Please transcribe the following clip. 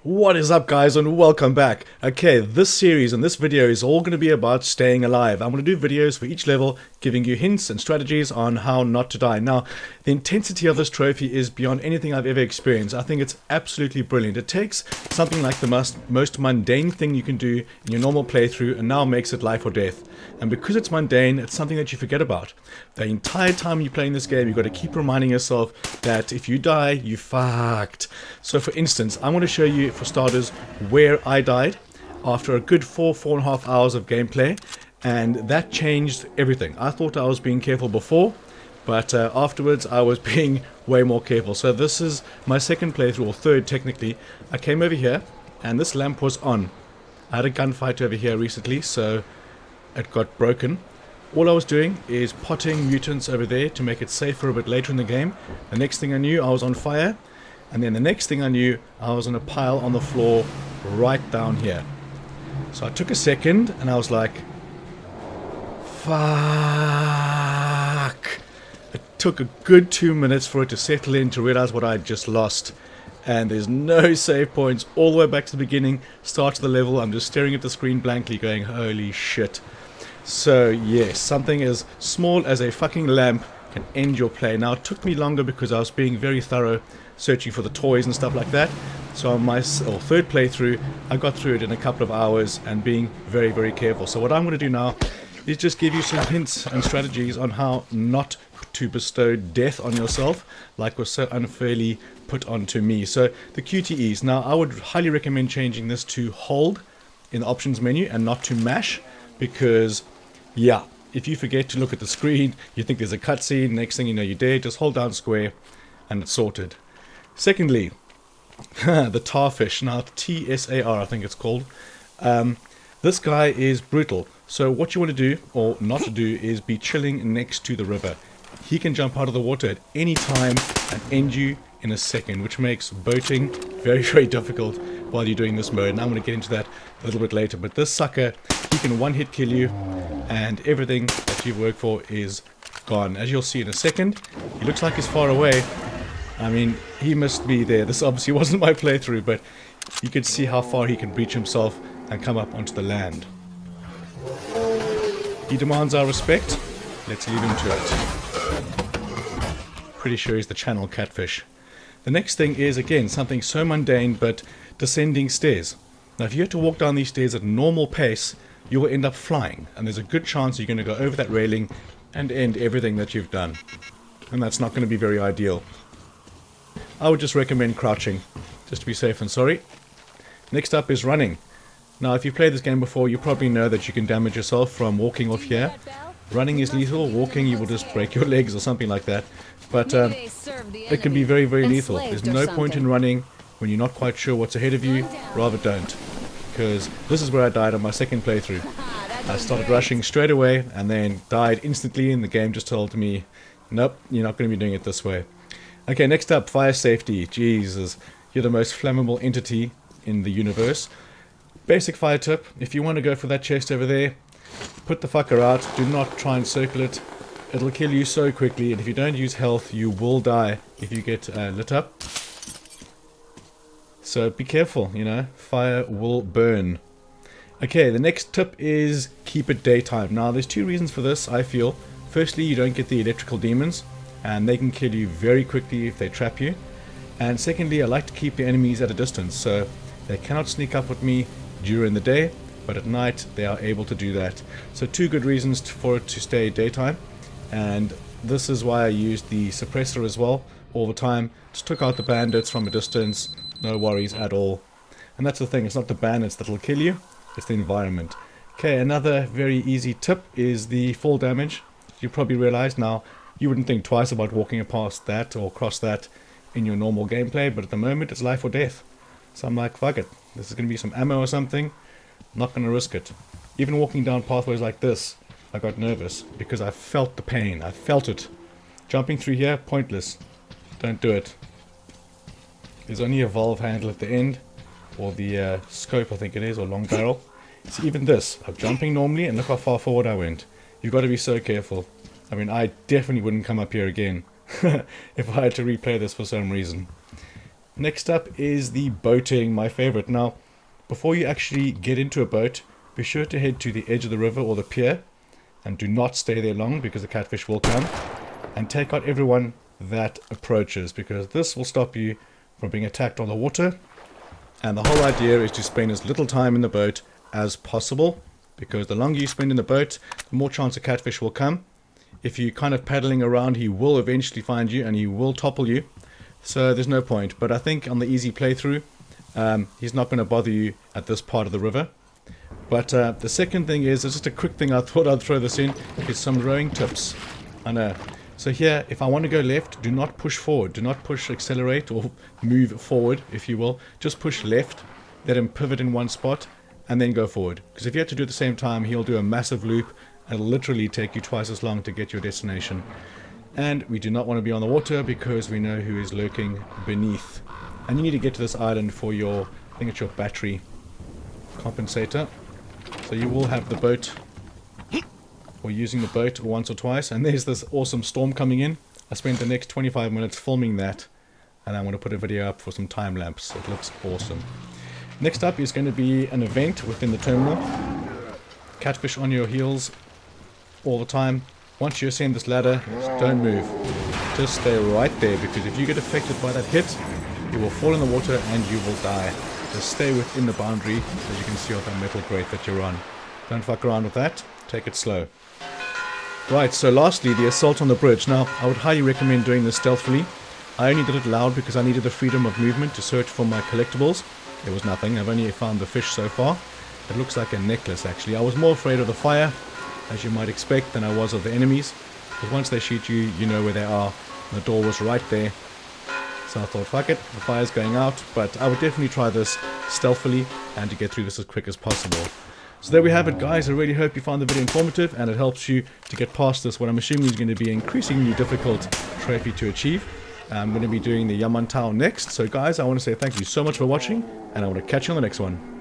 What is up, guys, and welcome back. Okay, this series and this video is all going to be about staying alive. I'm going to do videos for each level, giving you hints and strategies on how not to die. Now, the intensity of this trophy is beyond anything I've ever experienced. I think it's absolutely brilliant. It takes something like the most mundane thing you can do in your normal playthrough and now makes it life or death. And because it's mundane, it's something that you forget about. The entire time you're playing this game, you've got to keep reminding yourself that if you die, you fucked. So for instance, I'm going to show you, for starters, where I died after a good 4.5 hours of gameplay, and that changed everything. I thought I was being careful before, but afterwards I was being way more careful. So this is my second playthrough, or third technically. I came over here and this lamp was on. I had a gunfight over here recently, so it got broken. All I was doing is potting mutants over there to make it safer a bit later in the game. The next thing I knew, I was on fire. And then the next thing I knew, I was in a pile on the floor right down here. So I took a second and I was like, fuck. It took a good 2 minutes for it to settle in, to realize what I just lost. And there's no save points all the way back to the beginning, start to the level. I'm just staring at the screen blankly going, holy shit. So yes, something as small as a fucking lamp can end your play. Now it took me longer because I was being very thorough, searching for the toys and stuff like that. So on my third playthrough, I got through it in a couple of hours and being very, very careful. So what I'm going to do now is just give you some hints and strategies on how not to bestow death on yourself, like was so unfairly put onto me. So the QTEs. Now I would highly recommend changing this to hold in the options menu and not to mash, because yeah, if you forget to look at the screen, you think there's a cutscene, next thing you know you're dead. Just hold down square and it's sorted. Secondly, the TARFISH. Now TSAR I think it's called. This guy is brutal. So what you want to do, or not to do, is be chilling next to the river. He can jump out of the water at any time and end you in a second, which makes boating very, very difficult while you're doing this mode. And I'm going to get into that a little bit later. But this sucker, he can one-hit kill you, and everything that you've worked for is gone. As you'll see in a second, he looks like he's far away. I mean, he must be there. This obviously wasn't my playthrough, but you could see how far he can breach himself and come up onto the land. He demands our respect. Let's leave him to it. Pretty sure he's the channel Catfish. The next thing is, again, something so mundane, but descending stairs. Now, if you have to walk down these stairs at normal pace, you will end up flying, and there's a good chance you're going to go over that railing and end everything that you've done. And that's not going to be very ideal. I would just recommend crouching, just to be safe and sorry. Next up is running. Now, if you've played this game before, you probably know that you can damage yourself from walking off here. Running is lethal. Walking, you will just break your legs or something like that. But it can be very, very lethal. There's no point in running when you're not quite sure what's ahead of you. Rather don't. Because this is where I died on my second playthrough. I started rushing straight away and then died instantly, and the game just told me, nope, you're not going to be doing it this way. Okay, next up, fire safety. Jesus, you're the most flammable entity in the universe. Basic fire tip, if you want to go for that chest over there, put the fucker out. Do not try and circle it. It'll kill you so quickly, and if you don't use health, you will die if you get lit up. So be careful, you know, fire will burn. Okay, the next tip is keep it daytime. Now, there's two reasons for this, I feel. Firstly, you don't get the electrical demons, and they can kill you very quickly if they trap you. And secondly, I like to keep the enemies at a distance, so they cannot sneak up with me during the day, but at night they are able to do that. So two good reasons for it to stay daytime, and this is why I used the suppressor as well all the time. Just took out the bandits from a distance, no worries at all. And that's the thing, it's not the bandits that'll kill you, it's the environment. Okay, another very easy tip is the fall damage. You probably realize now, you wouldn't think twice about walking past that or across that in your normal gameplay, but at the moment it's life or death. So I'm like, fuck it, this is going to be some ammo or something, not going to risk it. Even walking down pathways like this, I got nervous because I felt the pain, I felt it. Jumping through here, pointless, don't do it. There's only a valve handle at the end, or the scope I think it is, or long barrel. See, even this, I'm jumping normally and look how far forward I went. You've got to be so careful. I mean, I definitely wouldn't come up here again if I had to replay this for some reason. Next up is the boating, my favorite. Now, before you actually get into a boat, be sure to head to the edge of the river or the pier, and do not stay there long because the catfish will come, and take out everyone that approaches, because this will stop you from being attacked on the water. And the whole idea is to spend as little time in the boat as possible, because the longer you spend in the boat, the more chance a catfish will come. If you're kind of paddling around, he will eventually find you and he will topple you. So there's no point. But I think on the easy playthrough, he's not going to bother you at this part of the river. But the second thing is, just a quick thing I thought I'd throw this in, is some rowing tips. I know. So here, if I want to go left, do not push forward. Do not push accelerate or move forward, if you will. Just push left, let him pivot in one spot, and then go forward. Because if you have to do it at the same time, he'll do a massive loop. It'll literally take you twice as long to get your destination. And we do not want to be on the water because we know who is lurking beneath. And you need to get to this island for your, I think it's your battery compensator. So you will have the boat, or using the boat once or twice. And there's this awesome storm coming in. I spent the next 25 minutes filming that, and I'm going to put a video up for some time lapse. It looks awesome. Next up is going to be an event within the terminal. Catfish on your heels all the time. Once you ascend this ladder, don't move. Just stay right there, because if you get affected by that hit, you will fall in the water and you will die. Just stay within the boundary, as you can see off that metal grate that you're on. Don't fuck around with that. Take it slow. Right, so lastly, the assault on the bridge. Now, I would highly recommend doing this stealthily. I only did it loud because I needed the freedom of movement to search for my collectibles. There was nothing. I've only found the fish so far. It looks like a necklace, actually. I was more afraid of the fire, as you might expect, than I was of the enemies. Because once they shoot you, you know where they are. The door was right there. So I thought, fuck it, the fire's going out. But I would definitely try this stealthily and to get through this as quick as possible. So there we have it, guys. I really hope you found the video informative and it helps you to get past this, what I'm assuming is going to be an increasingly difficult trophy to achieve. I'm going to be doing the Yaman Tao next. So guys, I want to say thank you so much for watching, and I want to catch you on the next one.